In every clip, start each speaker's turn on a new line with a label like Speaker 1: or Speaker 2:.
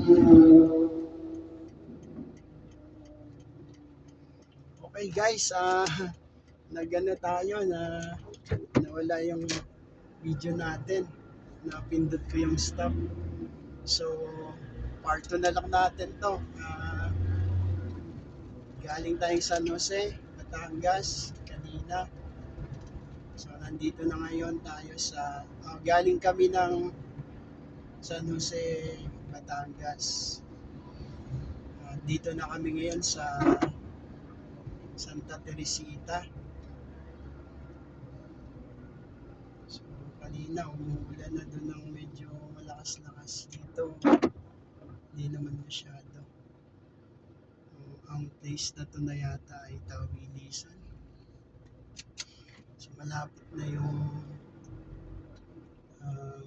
Speaker 1: Okay guys, nagano tayo na nawala yung video natin. Napindot ko yung stop. So, part 2 na lang natin to. Galing tayong San Jose, Batangas, kanina. So, nandito na ngayon tayo sa... galing kami ng San Jose, Batangas. Dito na kami ngayon sa Santa Teresita. So, kanina umuulan na doon ng medyo malakas-lakas dito. Hindi naman masyado. Ang place na to na yata ay Tawilisan. So, malapit na yung uh,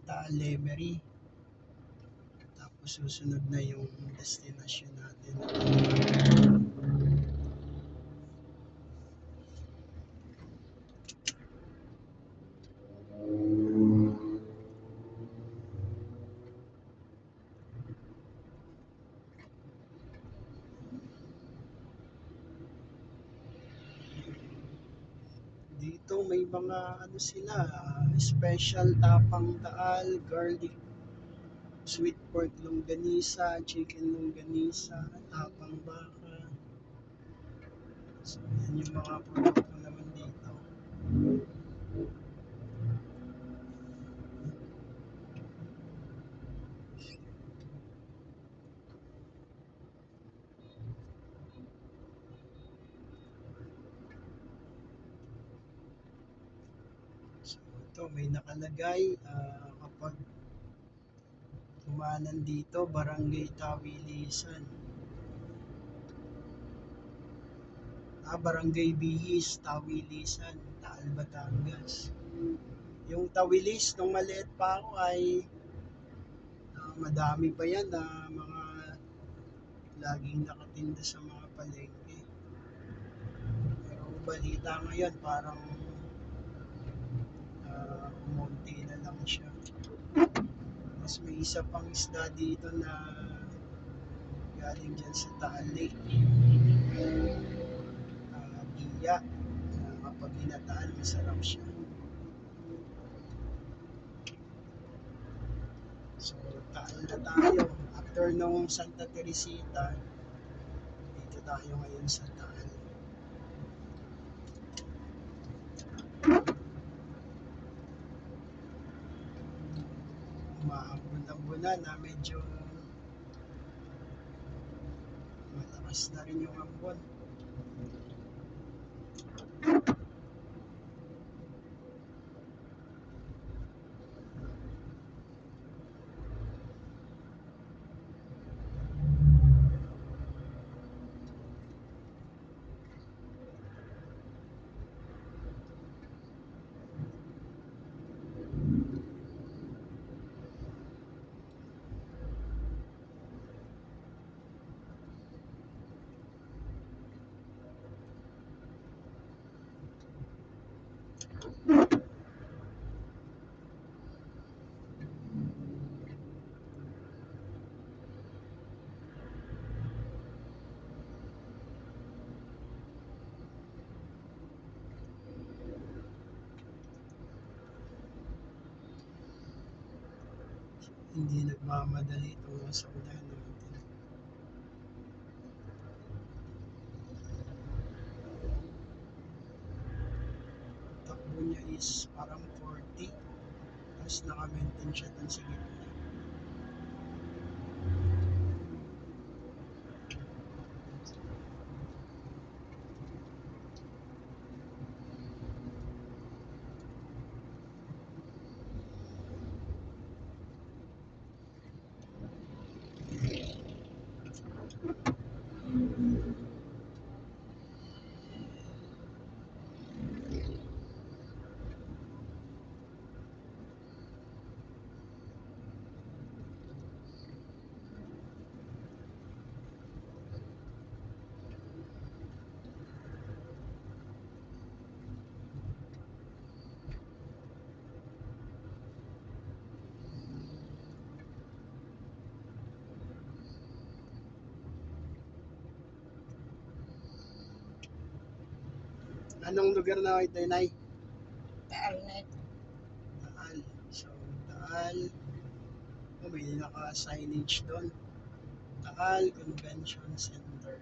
Speaker 1: Taal Lemery. Tapos susunod na yung destination natin. Dito may mga ano sila, special tapang taal, garlic, sweet pork longganisa, chicken longganisa, tapang baka. So yan yung mga produkto naman dito. So ito may nakalagay kapag kumanan dito, Barangay Tawilisan. Barangay Bihis, Tawilisan, Taal, Batangas. Yung Tawilis, nung maliit pa ako ay madami pa yan na mga laging nakatinda sa mga palengke. Pero balita ngayon parang umunti na lang siya. Mas may isa pang isda dito na galing dyan sa Taal Lake. Biya. Kapag hinataan, masarap siya. So, Taal na tayo. After nung Santa Teresita, dito tayo ngayon sa Taal. Umaambon-ambunan na medyo malakas na rin yung ambon. Hindi nagmamadali itong nasa unahan natin. Takbo niya is parang 40. Tapos naka-maintain siya dun sa gitna. Anong lugar na ito, Nay?
Speaker 2: Taal na ito.
Speaker 1: Taal. So, Taal. Oh, may naka-signage doon. Taal Convention Center.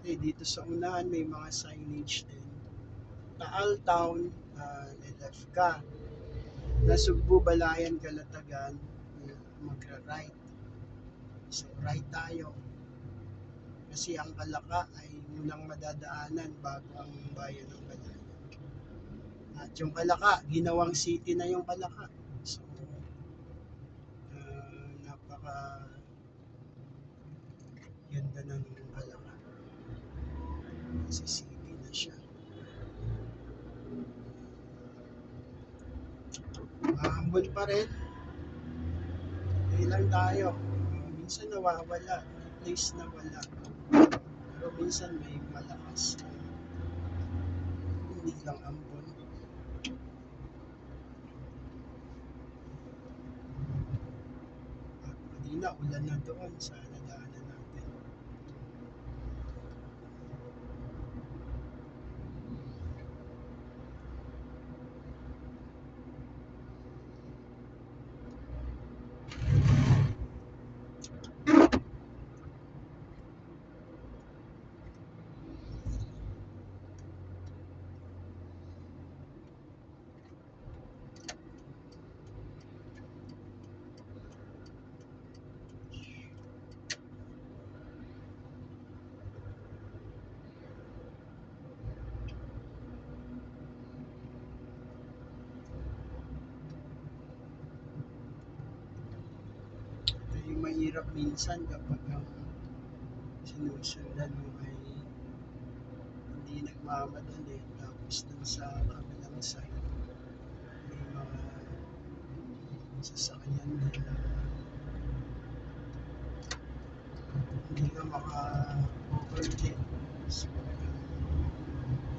Speaker 1: Eh, dito sa unahan may mga signage din. Taal Town, left ka. Nasugbu, Balayan, Calatagan, magra-right. So, right tayo. Kasi ang Kalaka ay unang madadaanan bago ang bayan ng Balayan. At yung Kalaka, ginawang city na yung Kalaka. So, napaka ganda na ng Kalaka. Kasi city na siya. Humble pa rin. Hindi lang tayo. Minsan nawawala. May place na wala. Pero minsan may malakas. Hindi lang ambon. At kanina ulan na doon sa nadaanan natin. Ito yung mahirap minsan kapag ang sinusundan mo ay hindi nagmamadali. Tapos dun sa kabilang side, may mga sasakyan nila. Hindi ka maka-overtake. So,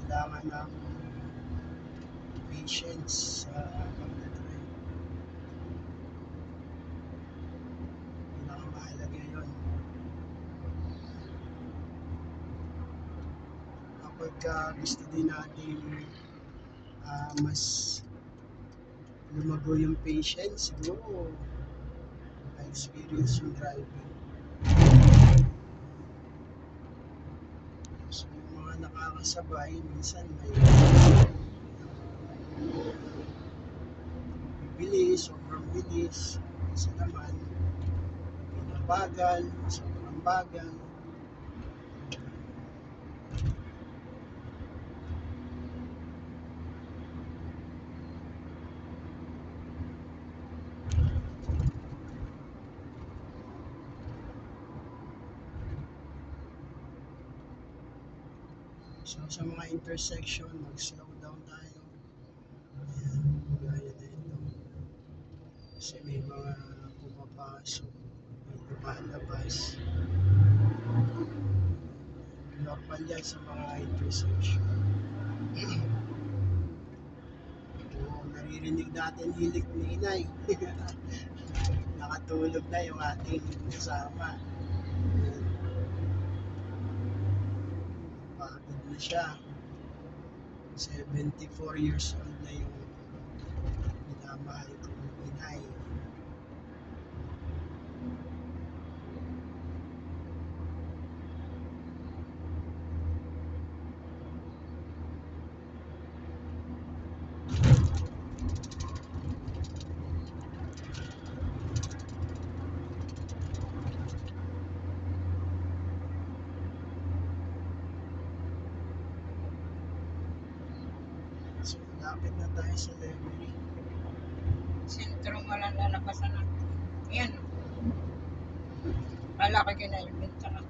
Speaker 1: kailangan ng patience sa pagdadrive. Pinakamahalaga yun. Kapag gusto din natin mas lumago yung patience, siguro ma-experience yung driving. So, yung mga nakakasabay, minsan may bilis, sobrang bilis. Minsan naman, pinabagal, sobrang bagal. So, sa mga intersection, mag-slow down tayo. Ayan, gaya na ito. Kasi may mga pumapasok, may lumalabas. Normal yan sa mga intersection. Naririnig natin hilik ni Inay. Nakatulog na yung ating kasama. Pagod na siya. 74 years old na yung minamahal kong Inay. So, lapit na tayo sa Lemery.
Speaker 2: Sentro mo lang lalabasan natin. Yan. Malaki ka na yung bintana.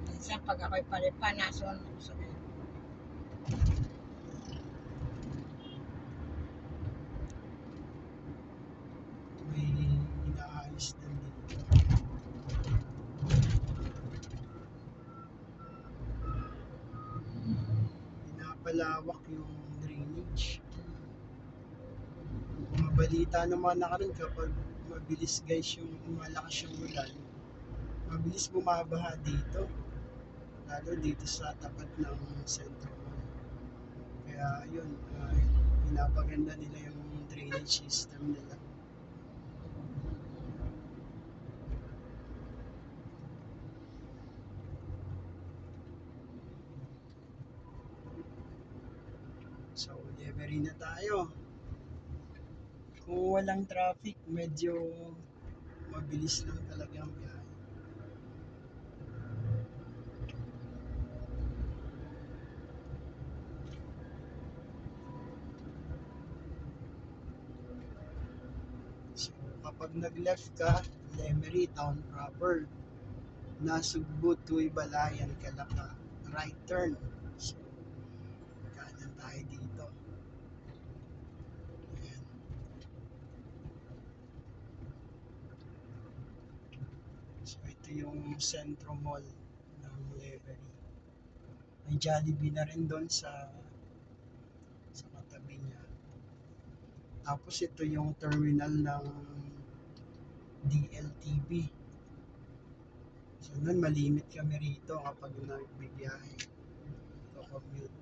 Speaker 2: Minsan pag ako'y palipanason ako sa
Speaker 1: May inaayos din dito. malawak yung drainage. Mga balita naman nakaroon kapag mabilis guys yung malakas yung ulan, mabilis bumabaha dito. Lalo dito sa tapat ng sentro mall. Kaya yun, pinapaganda nila yung drainage system nila. So, delivery na tayo. Kung walang traffic, medyo mabilis lang talaga ang biyahe. So, kapag nag-left ka, Lemery Town proper. Nasugbo, Tuy, Balayan, Kalaka. Right turn. So, kanan tayo dito. Ayan. So, ito yung Centro Mall ng Lemery. May Jollibee na rin doon sa katabi niya. Tapos ito yung terminal ng DLTV. So nun malimit kami rito kapag nagbibiyahe. Commute.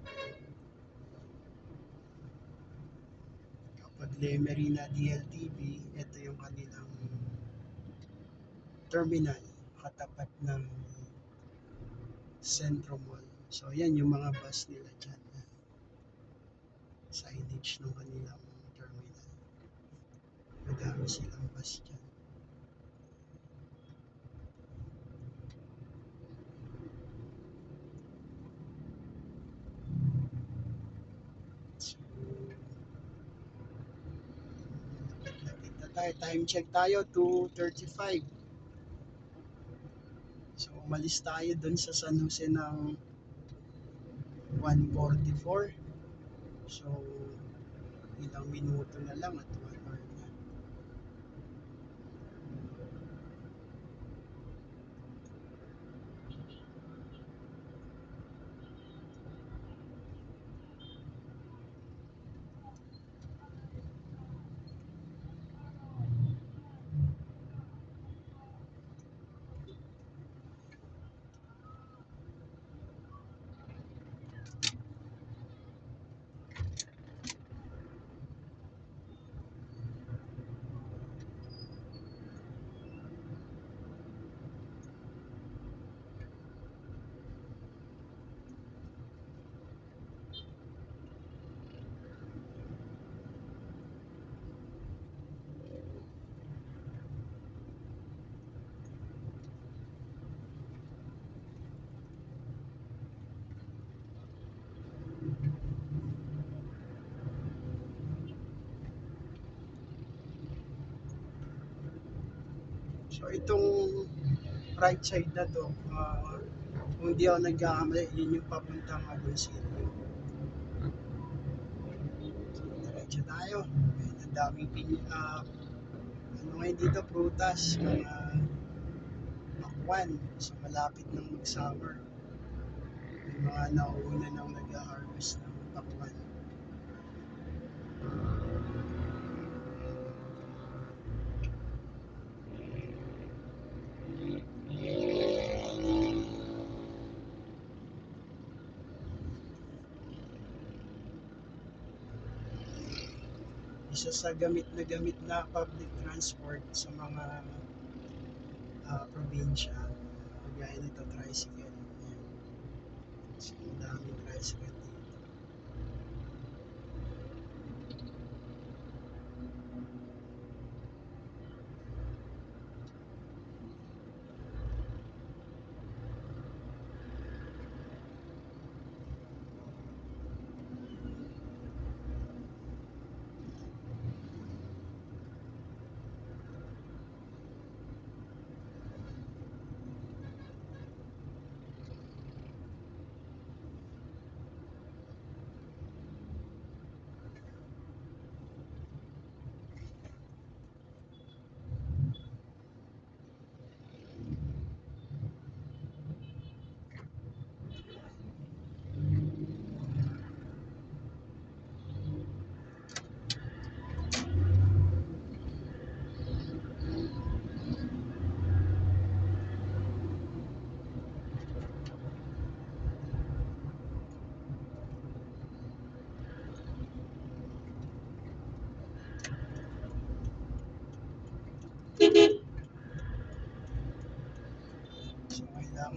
Speaker 1: Kapag Lemery na DLTV, ito yung kanilang terminal katapat ng Centro Mall. So yan yung mga bus nila dyan. Signage ng kanilang terminal. Madami silang bus dyan. So, lapit na tayo. Time check tayo, 2:35. So, umalis tayo dun sa San Jose ng 1:44. So, ilang minuto na lang at 1 hour na. So, itong right side na to, kung di ako nagkakamali, yun yung papuntang Agoncillo. So, diretso tayo. Ayun, ang daming ano ngayon dito, prutas, mga pakwan. So, malapit nang mag-summer. May mga nauuna nang nag-harvest ng pakwan. Isa sa gamit na public transport sa mga probinsya. Kagaya nito, tricycle. Ayan. So, ang daming tricycle dito.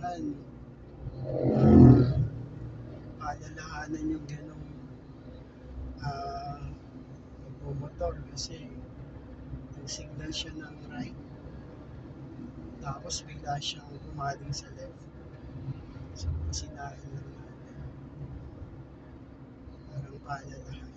Speaker 1: kailangan alalahanan yung ganong magmumotor kasi nag-signal siya ng right tapos bigla siyang pumaling sa left. So, sinahin lang natin. Parang paalalahanan.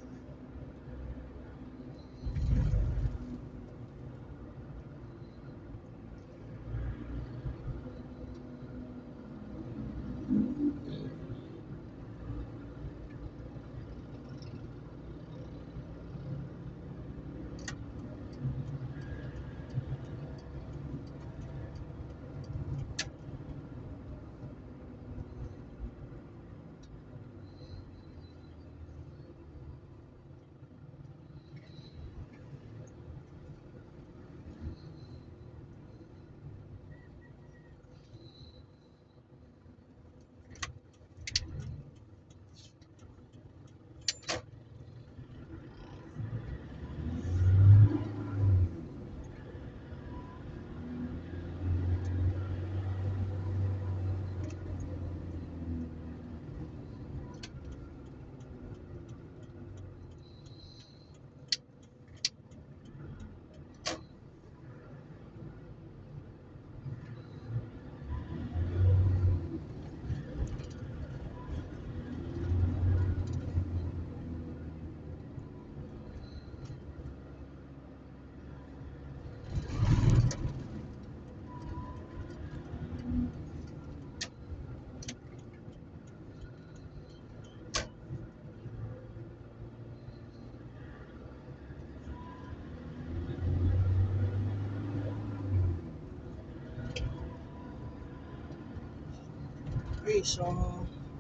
Speaker 1: Okay, so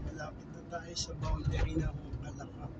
Speaker 1: malapit na tayo sa boundary ng Kalaka.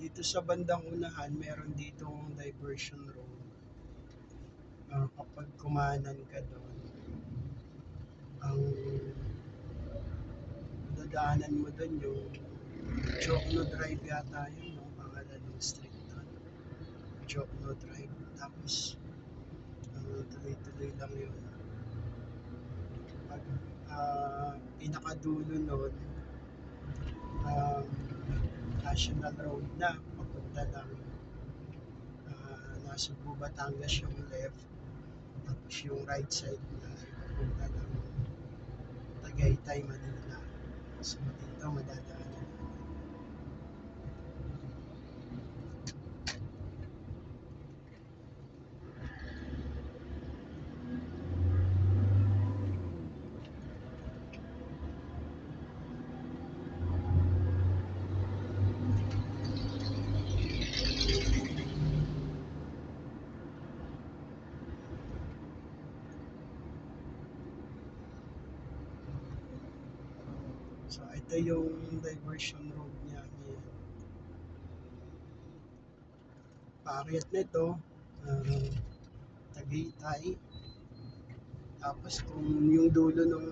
Speaker 1: Dito sa bandang unahan, meron ditong diversion road. Kapag kumanan ka doon, ang dadaanan mo doon yung Jokno Drive yata yun, no? Pangalan ng street doon. Jokno Drive. Tapos, tuloy-tuloy lang yun. Pag pinakadulo nun, um, National Road na, papunta ng Nasugbu, Batangas yung left. Tapos yung right side na ay papunta ng Tagaytay, Manila. So dito madadaanan. So ito yung diversion road niya. Ayan. Paakyat nito, Tagaytay. Tapos kung yung dulo ng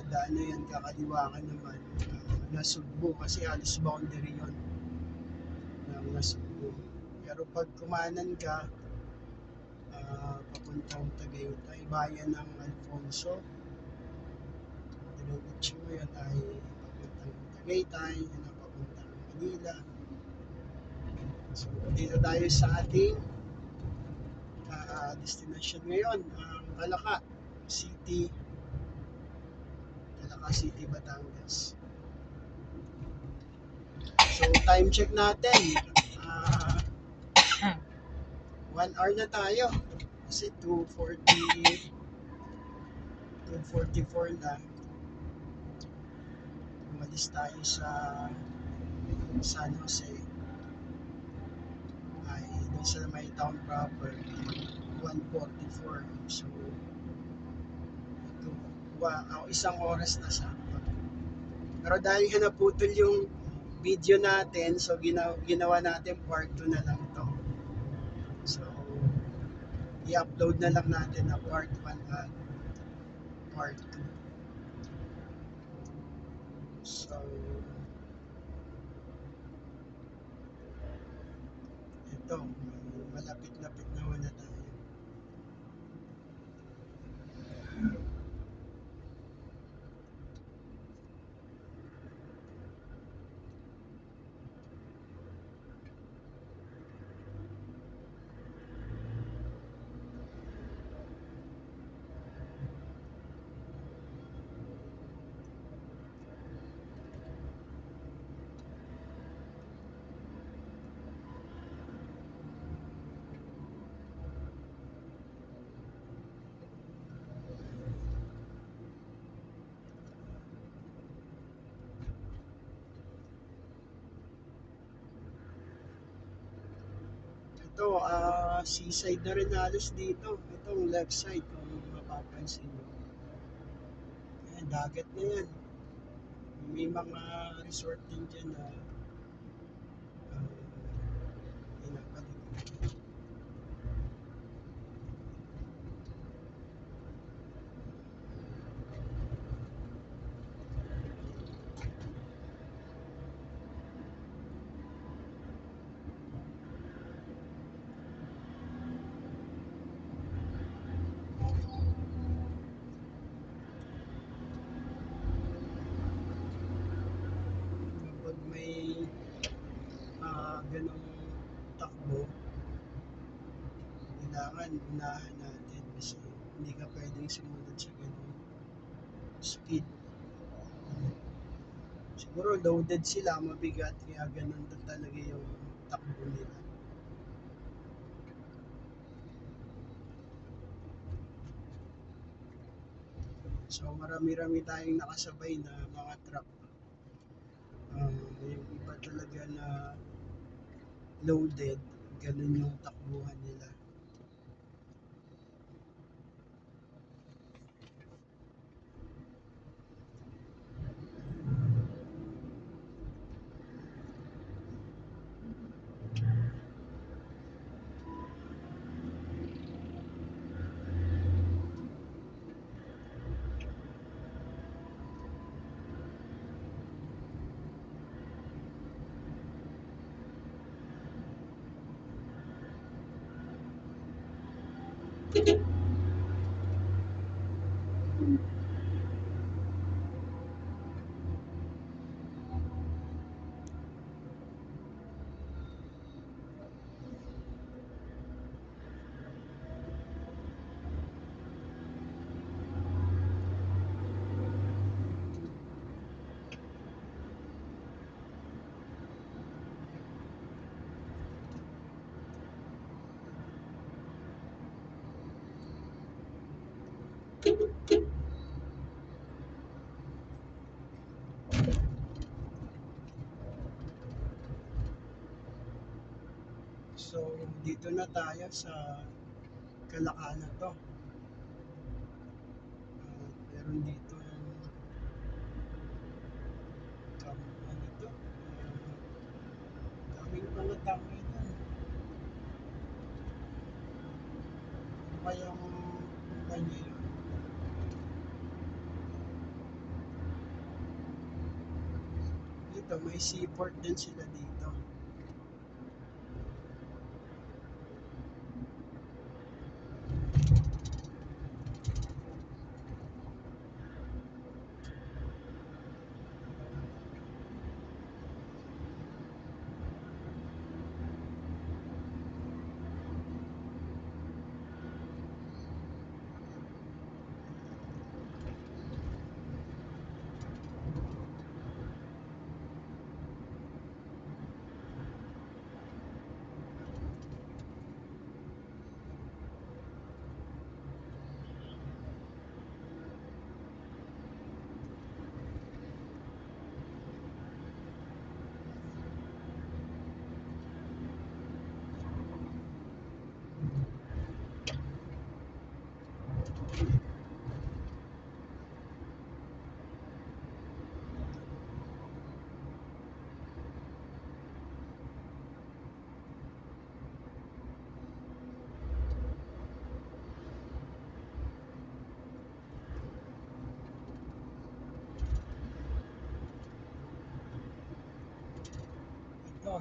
Speaker 1: daan na yan kakaliwa ka naman, Nasugbu kasi halos boundary yun ng Nasugbu. Pero pag kumanan ka, papuntang Tagaytay, bayan ng Alfonso, diretso mo yun ay papuntang Tagaytay, yun ang papuntang Manila. So dito tayo sa ating destination ngayon, ang Kalaka City, Batangas. So time check natin, 1 hour na tayo kasi 2:40 2:44 na. Umalis tayo sa San Jose. Ay doon sa may town proper. 1:44. So, ito, isang oras na sakto. Pero dahil nga naputol yung video natin, so ginawa natin part 2 na lang to. So, i-upload na lang natin na part 1 at part 2. So, ito, malapit-lapit na muna tayo. Ito, seaside na rin halos dito. Itong left side, kung mapapansin nyo. Ayan, dagat na yan. May mga resort din dyan na pinapalit. Kapag may ganong takbo, kailangan unahan natin kasi hindi ka pwedeng sumunod sa ganong speed. Siguro loaded sila, mabigat, kaya ganun din talaga yung takbo nila. So marami-rami tayong nakasabay na mga truck. Yung iba talaga na loaded, ganun yung takbuhan nila. So dito na tayo sa Kalakana to. Meron dito ano to? Daming mga tao doon. Ano kayang kumpanya yun? Dito, may seaport din sila dito.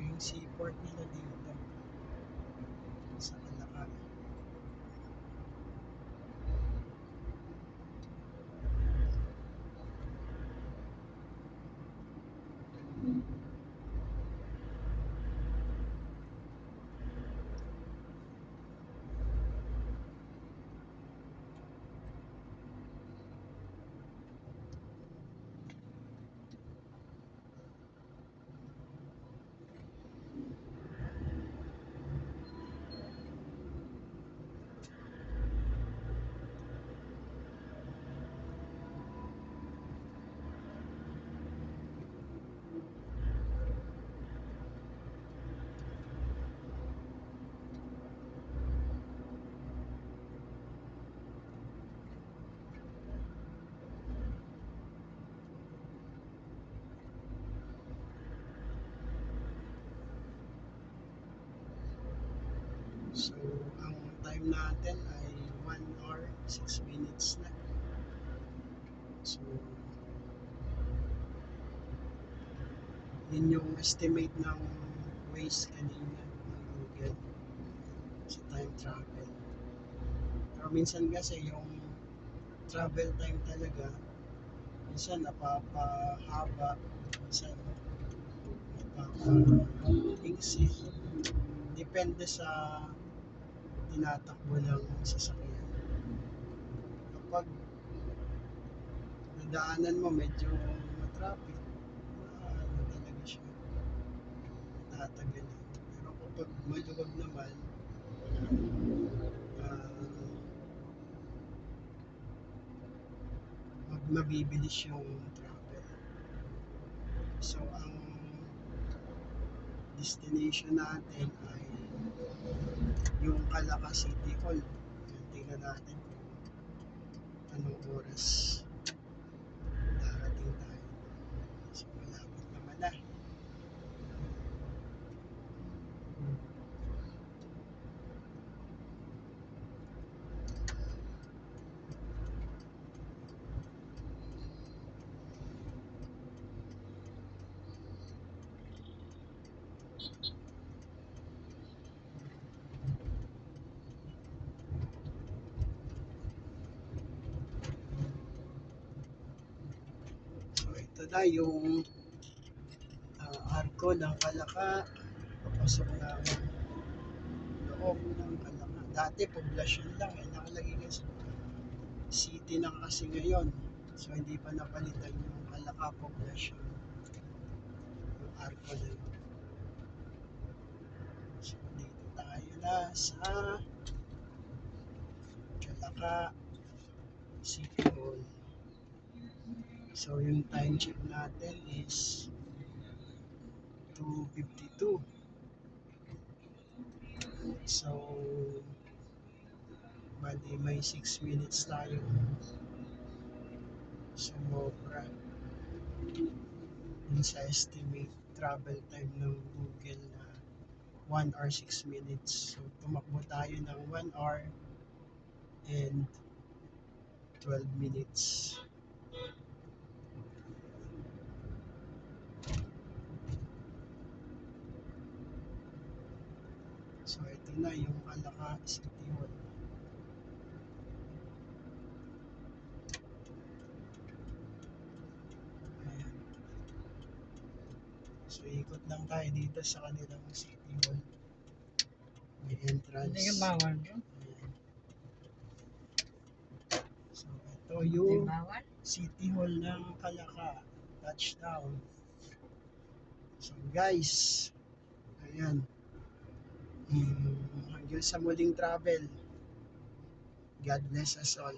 Speaker 1: yung seaport nila dito sa Calaca. So, ang time natin ay 1 hour 6 minutes na. So, yun yung estimate ng Waze kanina ng Google sa time travel. Pero minsan kasi yung travel time talaga, minsan napapahaba, minsan napapa-iksi. Depende sa tinatakbo ng sasakyan. Kapag nadaanan mo medyo matraffic, ano talaga siya, tatagalan. Pero kapag maluwag naman, ah, mabibilis yung travel. So, ang destination natin ay yung Calaca City Hall. Tingnan natin kung anong oras darating tayo. So, malapit naman na. So, ito na yung arko ng Calaca. Papasok na ang loob ng Calaca. Dati, poblasyon lang. Nakalagay kasi city na kasi ngayon. So, hindi pa napalitan yung Calaca poblasyon. Yung arko na yun. So, dito tayo na sa Calaca City Hall. So, yung time check natin is 2:52. So, bali may 6 minutes tayong sumobra dun sa estimate travel time ng Google na 1 hour 6 minutes. So, tumakbo tayo ng 1 hour and 12 minutes. So, ito na yung Calaca City Hall. Ayan. So, ikot lang tayo dito sa kanilang City Hall. May entrance.
Speaker 2: Hindi ka bawal doon.
Speaker 1: Ayan. So, ito
Speaker 2: Hindi
Speaker 1: yung
Speaker 2: bawal.
Speaker 1: City Hall ng Calaca. Touchdown. So, guys, ayan. Hanggang sa muling travel. God bless us all.